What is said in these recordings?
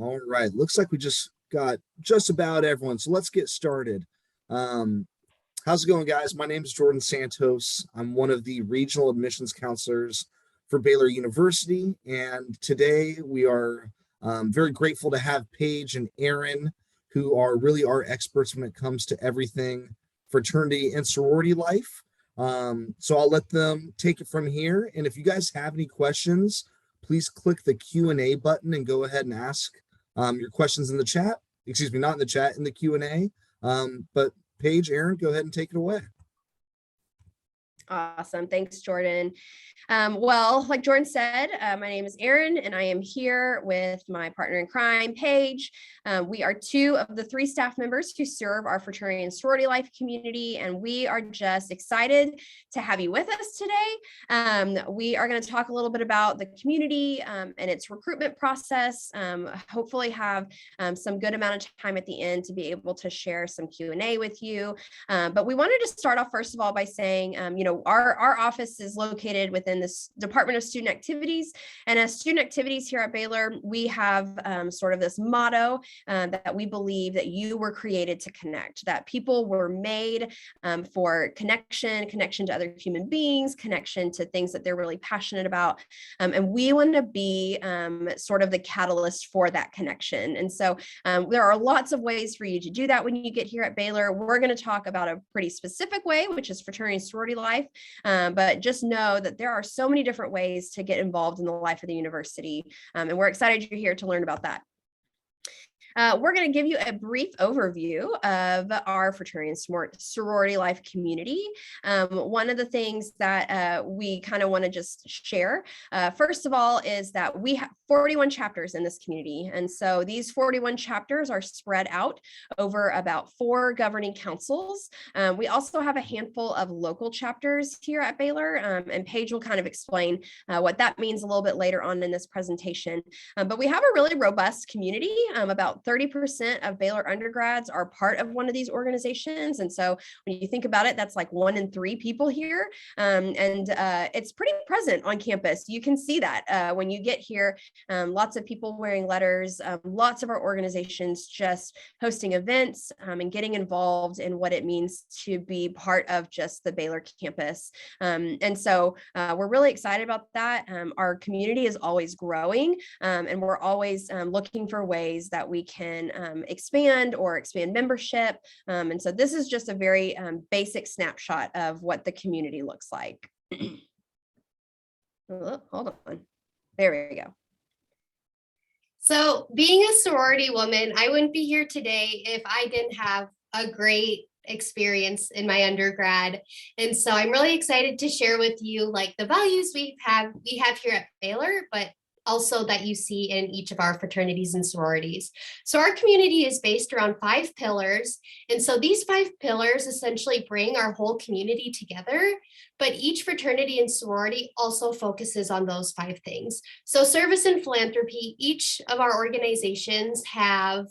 All right. Looks like we just got just about everyone. So let's get started. Um, how's it going, guys? My name is Jordan Santos. I'm one of the regional admissions counselors for Baylor University. And today we are very grateful to have Paige and Erin, who are really our experts when it comes to everything fraternity and sorority life. So I'll let them take it from here. And if you guys have any questions, please click the Q&A button and go ahead and ask your questions in the chat. Excuse me, not in the chat, in the Q&A. But Paige, Erin, go ahead and take it away. Awesome. Thanks, Jordan. Well, like Jordan said, my name is Erin, and I am here with my partner in crime, Paige. We are two of the three staff members who serve our fraternity and sorority life community, and we are just excited to have you with us today. We are going to talk a little bit about the community and its recruitment process, hopefully have some good amount of time at the end to be able to share some Q&A with you. But we wanted to start off, first of all, by saying, our office is located within this Department of Student Activities. And as student activities here at Baylor, we have sort of this motto that we believe that you were created to connect, that people were made for connection to other human beings, connection to things that they're really passionate about. And we want to be sort of the catalyst for that connection. And so there are lots of ways for you to do that when you get here at Baylor. We're going to talk about a pretty specific way, which is fraternity and sorority life. But just know that there are so many different ways to get involved in the life of the university. And we're excited you're here to learn about that. We're going to give you a brief overview of our fraternity and sorority life community. One of the things that we kind of want to just share, first of all, is that we have 41 chapters in this community. And so these 41 chapters are spread out over about 4 governing councils. We also have a handful of local chapters here at Baylor, and Paige will kind of explain what that means a little bit later on in this presentation. But we have a really robust community. About 30% of Baylor undergrads are part of one of these organizations. And so when you think about it, that's like 1 in 3 people here. And it's pretty present on campus. You can see that when you get here, lots of people wearing letters, lots of our organizations just hosting events and getting involved in what it means to be part of just the Baylor campus. And so we're really excited about that. Our community is always growing, and we're always looking for ways that we can expand membership. And so this is just a very basic snapshot of what the community looks like. Oh, hold on. There we go. So being a sorority woman, I wouldn't be here today if I didn't have a great experience in my undergrad. And so I'm really excited to share with you like the values we have here at Baylor, but also that you see in each of our fraternities and sororities. So our community is based around 5 pillars. And so these 5 pillars essentially bring our whole community together, but each fraternity and sorority also focuses on those 5 things. So service and philanthropy, each of our organizations have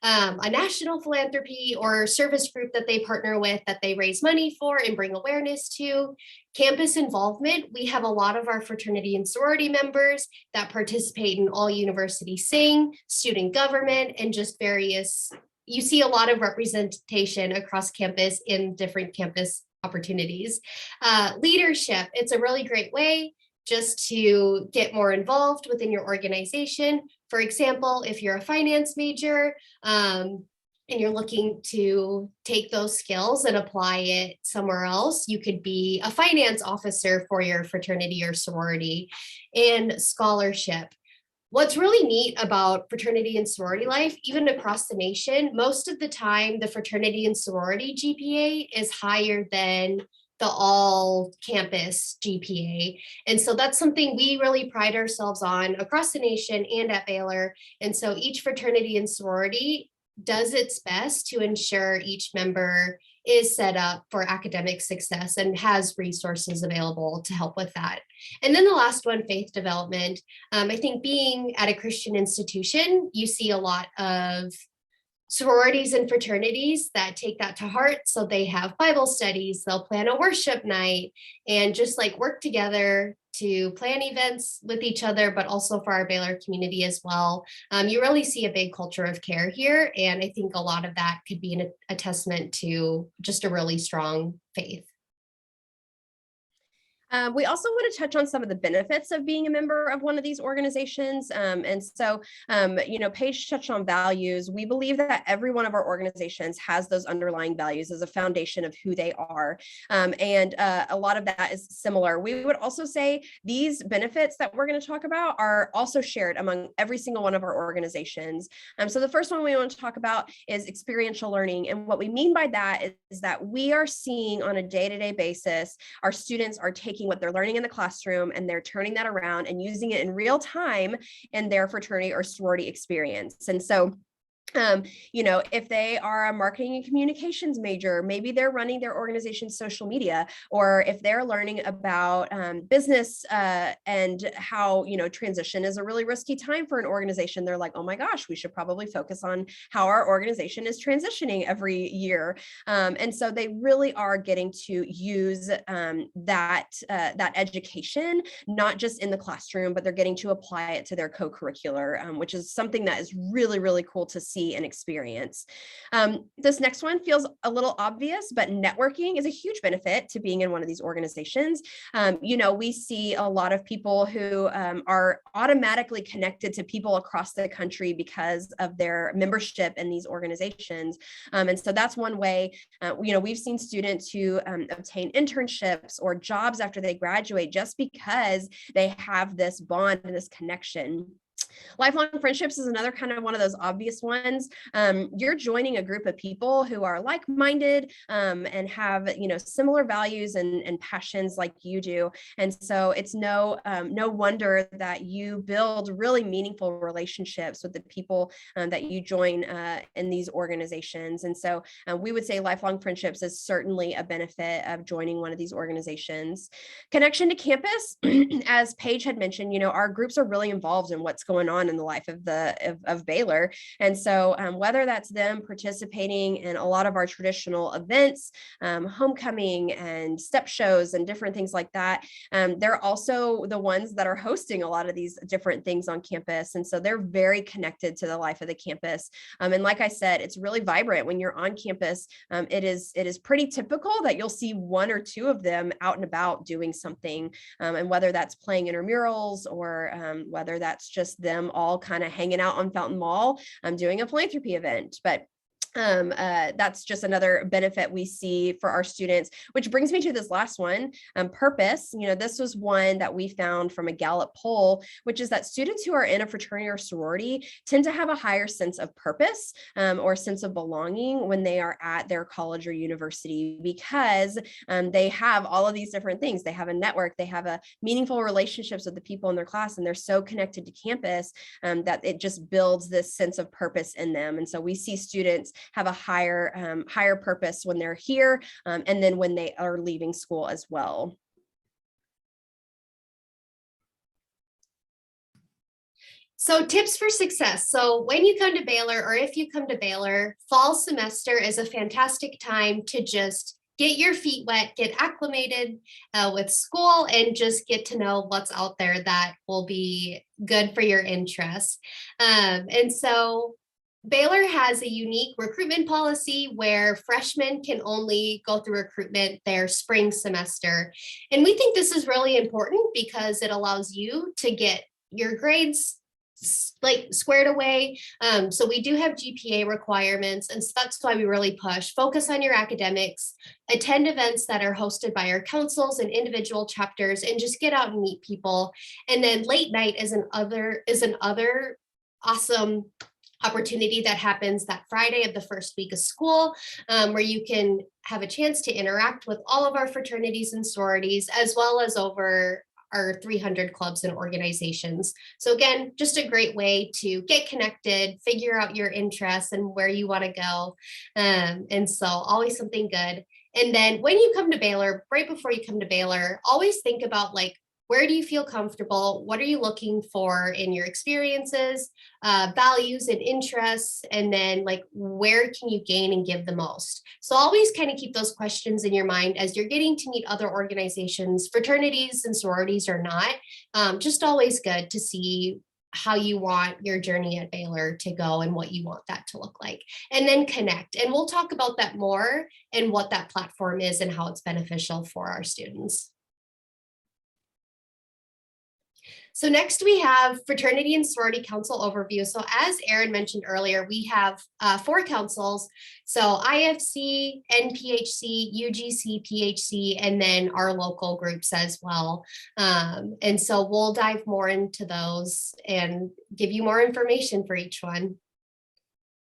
a national philanthropy or service group that they partner with that they raise money for and bring awareness to. Campus involvement, we have a lot of our fraternity and sorority members that participate in all university sing, student government, and just various, you see a lot of representation across campus in different campus opportunities. Leadership, it's a really great way just to get more involved within your organization. For example, if you're a finance major and you're looking to take those skills and apply it somewhere else, you could be a finance officer for your fraternity or sorority. And scholarship. What's really neat about fraternity and sorority life, even across the nation, most of the time, the fraternity and sorority GPA is higher than the all campus GPA. And so that's something we really pride ourselves on across the nation and at Baylor. And so each fraternity and sorority does its best to ensure each member is set up for academic success and has resources available to help with that. And then the last one, faith development. I think being at a Christian institution, you see a lot of sororities and fraternities that take that to heart. So they have Bible studies, they'll plan a worship night, and just like work together to plan events with each other, but also for our Baylor community as well. You really see a big culture of care here. And I think a lot of that could be a testament to just a really strong faith. We also want to touch on some of the benefits of being a member of one of these organizations. Paige touched on values. We believe that every one of our organizations has those underlying values as a foundation of who they are. A lot of that is similar. We would also say these benefits that we're going to talk about are also shared among every single one of our organizations. So the first one we want to talk about is experiential learning. And what we mean by that is that we are seeing on a day-to-day basis, our students are taking what they're learning in the classroom and they're turning that around and using it in real time in their fraternity or sorority experience. And so if they are a marketing and communications major, maybe they're running their organization's social media, or if they're learning about business and how, transition is a really risky time for an organization. They're like, oh my gosh, we should probably focus on how our organization is transitioning every year. And so they really are getting to use that education, not just in the classroom, but they're getting to apply it to their co-curricular, which is something that is really, really cool to see and experience. This next one feels a little obvious, but networking is a huge benefit to being in one of these organizations. We see a lot of people who are automatically connected to people across the country because of their membership in these organizations. And so that's one way, we've seen students who obtain internships or jobs after they graduate just because they have this bond and this connection. Lifelong friendships is another kind of one of those obvious ones. You're joining a group of people who are like-minded and have, similar values and passions like you do. And so it's no wonder that you build really meaningful relationships with the people that you join in these organizations. And so we would say lifelong friendships is certainly a benefit of joining one of these organizations. Connection to campus, as Paige had mentioned, our groups are really involved in what's going on in the life of Baylor. And so whether that's them participating in a lot of our traditional events, homecoming and step shows and different things like that, they're also the ones that are hosting a lot of these different things on campus. And so they're very connected to the life of the campus. And like I said, it's really vibrant when you're on campus. It is pretty typical that you'll see one or two of them out and about doing something. And whether that's playing intramurals or whether that's just them all kind of hanging out on Fountain Mall, doing a philanthropy event. But that's just another benefit we see for our students, which brings me to this last one, purpose. This was one that we found from a Gallup poll, which is that students who are in a fraternity or sorority tend to have a higher sense of purpose or sense of belonging when they are at their college or university, because they have all of these different things. They have a network, they have a meaningful relationships with the people in their class, and they're so connected to campus that it just builds this sense of purpose in them. And so we see students have a higher purpose when they're here, and then when they are leaving school as well. So tips for success. So when you come to Baylor, or if you come to Baylor, fall semester is a fantastic time to just get your feet wet, get acclimated with school, and just get to know what's out there that will be good for your interests. And so Baylor has a unique recruitment policy where freshmen can only go through recruitment their spring semester. And we think this is really important because it allows you to get your grades squared away. So we do have GPA requirements, and so that's why we really push. Focus on your academics, attend events that are hosted by our councils and individual chapters, and just get out and meet people. And then late night is another awesome opportunity that happens that Friday of the first week of school, where you can have a chance to interact with all of our fraternities and sororities, as well as over our 300 clubs and organizations. So again, just a great way to get connected, figure out your interests and where you want to go. And so always something good. And then when you come to Baylor, right before you come to Baylor, always think about where do you feel comfortable? What are you looking for in your experiences, values and interests? And then like, where can you gain and give the most? So always kind of keep those questions in your mind as you're getting to meet other organizations, fraternities and sororities or not. Just always good to see how you want your journey at Baylor to go and what you want that to look like. And then connect. And we'll talk about that more and what that platform is and how it's beneficial for our students. So next we have Fraternity and Sorority Council overview. So as Erin mentioned earlier, we have 4 councils. So IFC, NPHC, UGC, PHC, and then our local groups as well. And so we'll dive more into those and give you more information for each one.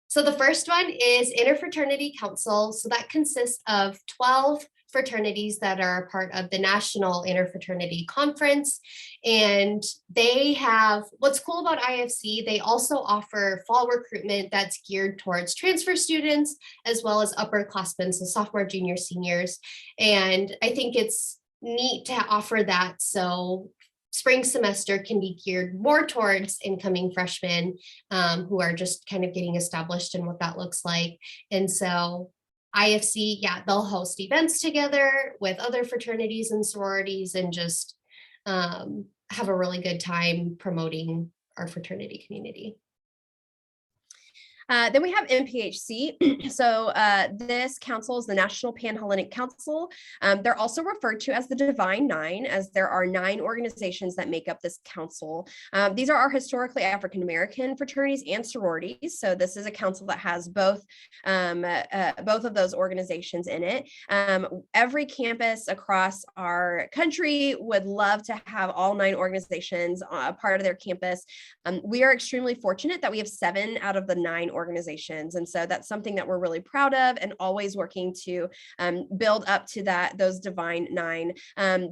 So the first one is Interfraternity Council. So that consists of 12 fraternities that are a part of the National Interfraternity Conference. And they have, what's cool about IFC, they also offer fall recruitment that's geared towards transfer students, as well as upperclassmen, so sophomore, junior, seniors. And I think it's neat to offer that. So spring semester can be geared more towards incoming freshmen who are just kind of getting established in what that looks like. And so IFC, yeah, they'll host events together with other fraternities and sororities and just have a really good time promoting our fraternity community. Then we have NPHC. So this council is the National Pan-Hellenic Council. They're also referred to as the Divine Nine, as there are 9 organizations that make up this council. These are our historically African-American fraternities and sororities. So this is a council that has both of those organizations in it. Every campus across our country would love to have all 9 organizations a part of their campus. We are extremely fortunate that we have 7 out of the 9 organizations. And so that's something that we're really proud of and always working to build up to those Divine 9.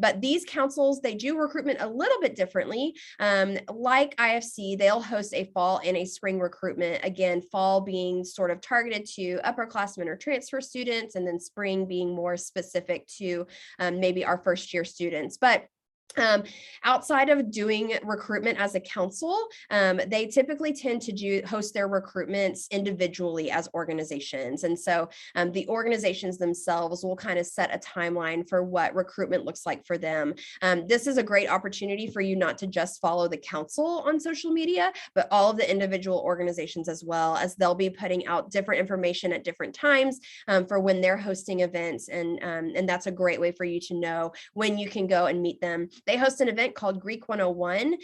But these councils, they do recruitment a little bit differently. Like IFC, they'll host a fall and a spring recruitment. Again, fall being sort of targeted to upperclassmen or transfer students, and then spring being more specific to maybe our first year students. But outside of doing recruitment as a council, they typically tend to host their recruitments individually as organizations. And so the organizations themselves will kind of set a timeline for what recruitment looks like for them. This is a great opportunity for you not to just follow the council on social media, but all of the individual organizations as well, as they'll be putting out different information at different times for when they're hosting events. And that's a great way for you to know when you can go and meet them. They host an event called Greek 101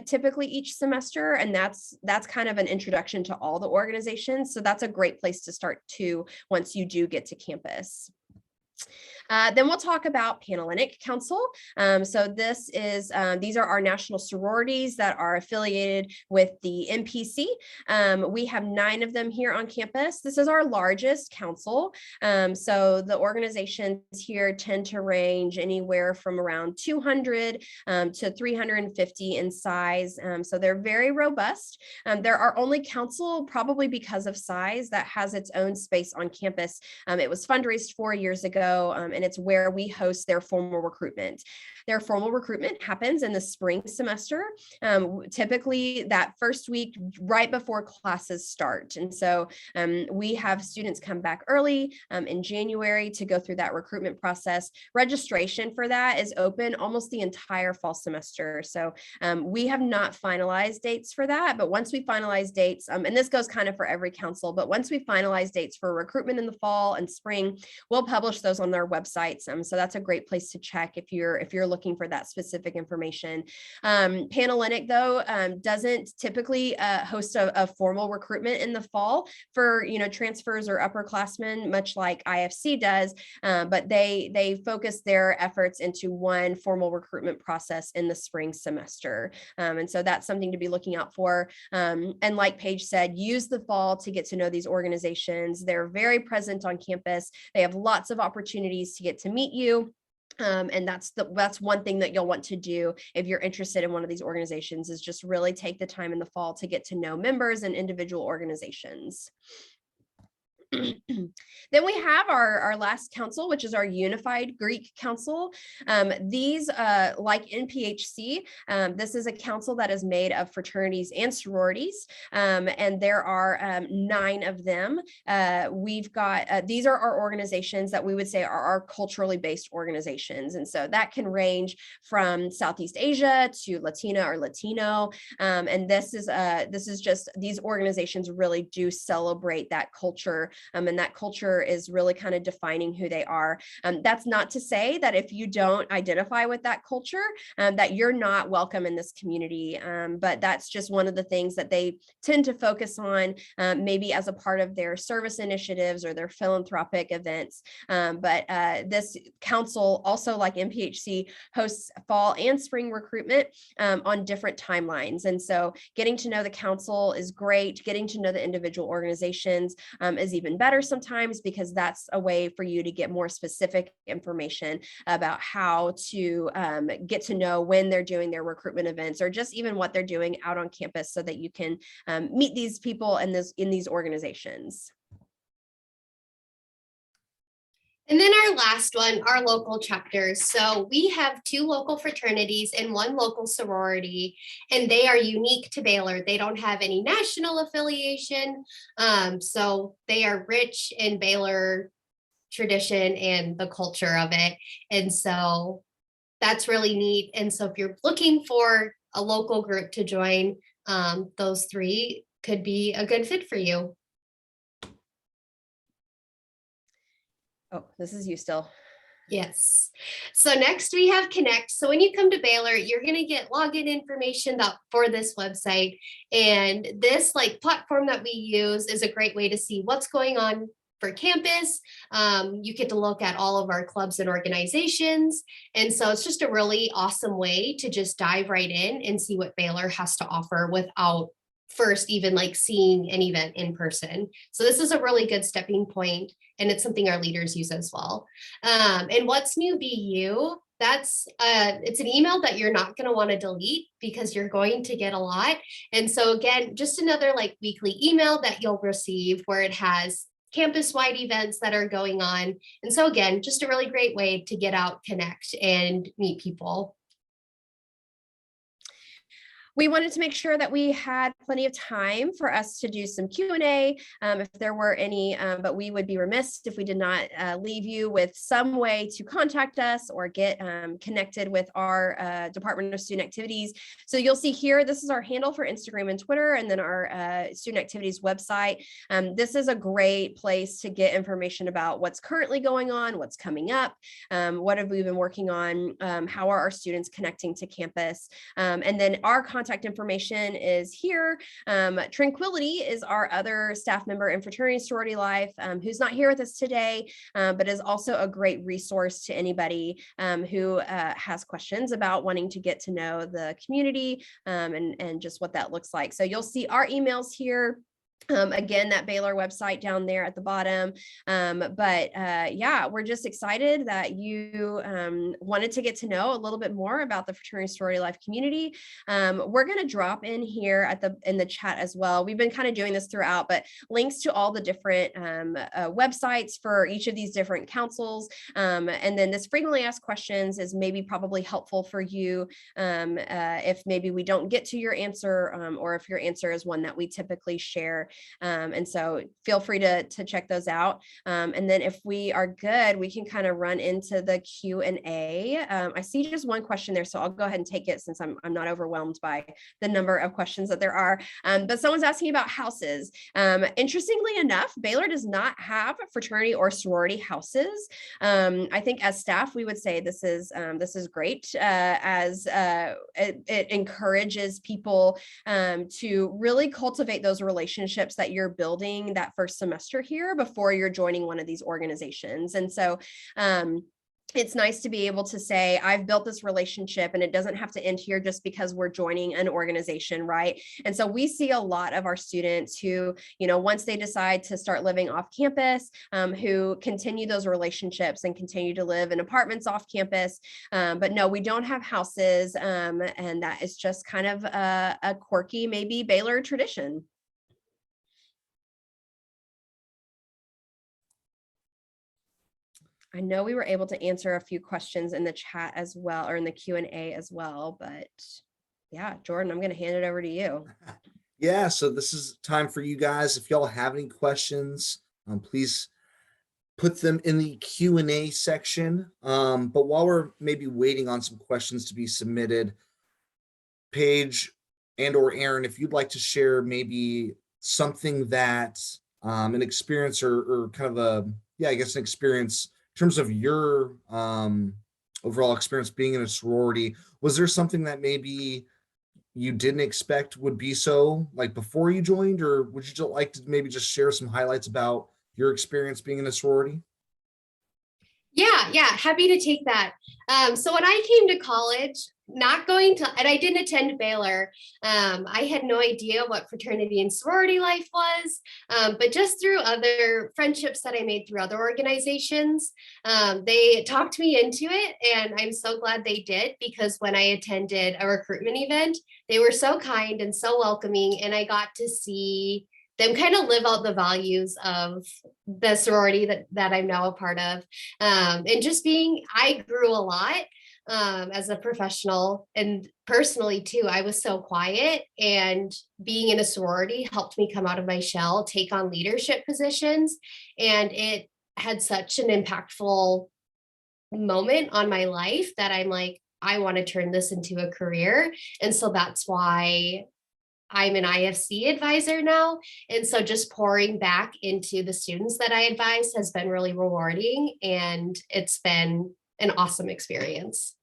typically each semester, and that's kind of an introduction to all the organizations. So that's a great place to start too once you do get to campus. Then we'll talk about Pan-Hellenic Council. So these are our national sororities that are affiliated with the NPC. We have 9 of them here on campus. This is our largest council. So the organizations here tend to range anywhere from around 200 to 350 in size. So they're very robust. They're our only council, probably because of size, that has its own space on campus. It was fundraised 4 years ago, and it's where we host their formal recruitment. Their formal recruitment happens in the spring semester, typically that first week right before classes start. And so we have students come back early in January to go through that recruitment process. Registration for that is open almost the entire fall semester. So we have not finalized dates for that, but once we finalize dates, and this goes kind of for every council, but once we finalize dates for recruitment in the fall and spring, we'll publish those on our websites. So that's a great place to check if you're looking for that specific information. Pan-Hellenic, though, doesn't typically host a formal recruitment in the fall for transfers or upperclassmen, much like IFC does, but they focus their efforts into one formal recruitment process in the spring semester. And so that's something to be looking out for. And like Paige said, use the fall to get to know these organizations. They're very present on campus. They have lots of opportunities to get to meet you. And that's one thing that you'll want to do if you're interested in one of these organizations, is just really take the time in the fall to get to know members and individual organizations. Then we have our last council, which is our Unified Greek Council. These, like NPHC, this is a council that is made of fraternities and sororities, and there are 9 of them. We've got, these are our organizations that we would say are our culturally based organizations. And so that can range from Southeast Asia to Latina or Latino. And this is just, these organizations really do celebrate that culture. And that culture is really kind of defining who they are. That's not to say that if you don't identify with that culture, that you're not welcome in this community. But that's just one of the things that they tend to focus on, maybe as a part of their service initiatives or their philanthropic events. But this council, also like MPHC, hosts fall and spring recruitment on different timelines. And so getting to know the council is great. Getting to know the individual organizations is even better sometimes, because that's a way for you to get more specific information about how to get to know when they're doing their recruitment events, or just even what they're doing out on campus, so that you can meet these people in these organizations. And then our last one, our local chapters. So we have 2 local fraternities and 1 local sorority, and they are unique to Baylor. They don't have any national affiliation. So they are rich in Baylor tradition and the culture of it. And so that's really neat. And so if you're looking for a local group to join, those 3 could be a good fit for you. Oh, this is you still. Yes. So next we have Connect. So when you come to Baylor, you're going to get login information for this website. And this platform that we use is a great way to see what's going on for campus. You get to look at all of our clubs and organizations. And so it's just a really awesome way to just dive right in and see what Baylor has to offer without first even seeing an event in person. So this is a really good stepping point, and it's something our leaders use as well. And what's new BU, that's it's an email that you're not going to want to delete, because you're going to get a lot. And so again, just another weekly email that you'll receive where it has campus-wide events that are going on. And so again, just a really great way to get out, connect, and meet people. We wanted to make sure that we had plenty of time for us to do some Q&A, if there were any, but we would be remiss if we did not leave you with some way to contact us or get connected with our Department of Student Activities. So you'll see here, this is our handle for Instagram and Twitter, and then our Student Activities website. This is a great place to get information about what's currently going on, what's coming up, what have we been working on, how are our students connecting to campus, and then our contact information is here. Tranquility is our other staff member in Fraternity and Sorority Life, who's not here with us today, but is also a great resource to anybody who has questions about wanting to get to know the community, and just what that looks like. So you'll see our emails here. Again, that Baylor website down there at the bottom. Yeah, we're just excited that you wanted to get to know a little bit more about the Fraternity Sorority Life community. We're going to drop in here in the chat as well. We've been kind of doing this throughout, but links to all the different websites for each of these different councils. And then this frequently asked questions is maybe probably helpful for you if maybe we don't get to your answer, or if your answer is one that we typically share. And so feel free to check those out. And then if we are good, we can kind of run into the Q&A. I see just one question there, so I'll go ahead and take it since I'm not overwhelmed by the number of questions that there are. But someone's asking about houses. Interestingly enough, Baylor does not have fraternity or sorority houses. I think as staff, we would say this is great, as it encourages people to really cultivate those relationships that you're building that first semester here before you're joining one of these organizations. And so it's nice to be able to say, I've built this relationship, and it doesn't have to end here just because we're joining an organization, right? And so we see a lot of our students who, once they decide to start living off campus, who continue those relationships and continue to live in apartments off campus. But no, we don't have houses, and that is just kind of a quirky, maybe Baylor tradition. I know we were able to answer a few questions in the chat as well, or in the Q&A as well, but yeah, Jordan, I'm going to hand it over to you. Yeah, so this is time for you guys. If y'all have any questions, please put them in the Q&A section. But while we're maybe waiting on some questions to be submitted, Paige and or Erin, if you'd like to share maybe something that an experience or kind of I guess an experience in terms of your overall experience being in a sorority, was there something that maybe you didn't expect would be so like before you joined, or would you just like to maybe just share some highlights about your experience being in a sorority? Yeah, happy to take that. So when I came to college, not going to, and I didn't attend Baylor, I had no idea what fraternity and sorority life was, but just through other friendships that I made through other organizations, they talked me into it, and I'm so glad they did, because when I attended a recruitment event, they were so kind and so welcoming, and I got to see them kind of live out the values of the sorority that I'm now a part of. And just I grew a lot as a professional, and personally too. I was so quiet, and being in a sorority helped me come out of my shell, take on leadership positions, and it had such an impactful moment on my life that I'm like, I want to turn this into a career. And so that's why I'm an IFC advisor now. And so just pouring back into the students that I advise has been really rewarding, and it's been an awesome experience.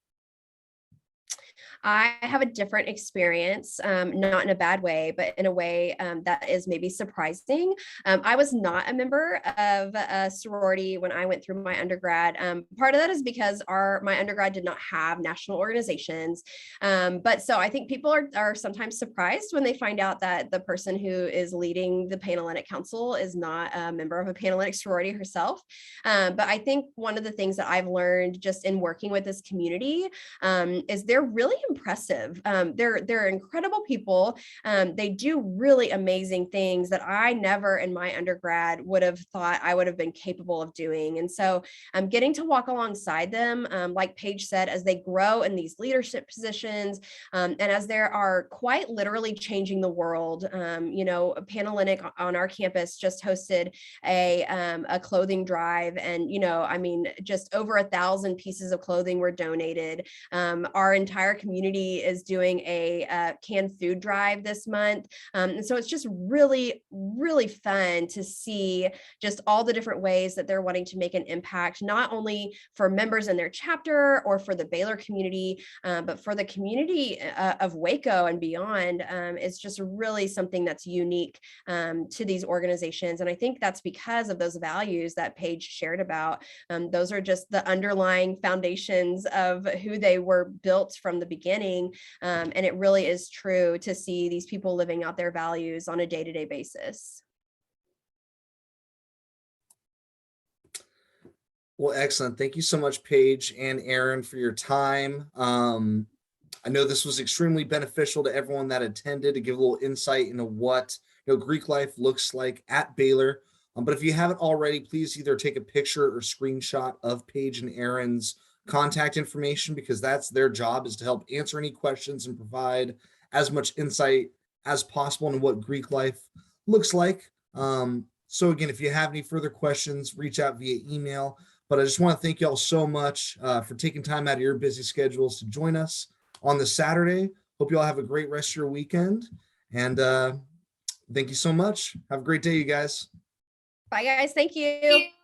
I have a different experience, not in a bad way, but in a way that is maybe surprising. I was not a member of a sorority when I went through my undergrad. Part of that is because my undergrad did not have national organizations. But so I think people are sometimes surprised when they find out that the person who is leading the Panhellenic Council is not a member of a Panhellenic sorority herself. But I think one of the things that I've learned just in working with this community is they're really impressive. They're incredible people. They do really amazing things that I never in my undergrad would have thought I would have been capable of doing. And so I'm getting to walk alongside them, like Paige said, as they grow in these leadership positions, and as they are quite literally changing the world. Panhellenic on our campus just hosted a clothing drive, and just over 1,000 pieces of clothing were donated. Our entire community is doing a canned food drive this month. And so it's just really, really fun to see just all the different ways that they're wanting to make an impact, not only for members in their chapter or for the Baylor community, but for the community of Waco and beyond. It's just really something that's unique to these organizations. And I think that's because of those values that Paige shared about. Those are just the underlying foundations of who they were built from the beginning. And it really is true to see these people living out their values on a day-to-day basis. Well, excellent. Thank you so much, Paige and Erin, for your time. I know this was extremely beneficial to everyone that attended, to give a little insight into what Greek life looks like at Baylor. But if you haven't already, please either take a picture or screenshot of Paige and Erin's contact information, because that's their job, is to help answer any questions and provide as much insight as possible into what Greek life looks like. So again, if you have any further questions, reach out via email. But I just want to thank y'all so much for taking time out of your busy schedules to join us on this Saturday. Hope you all have a great rest of your weekend. And thank you so much. Have a great day, you guys. Bye, guys. Thank you. Thank you.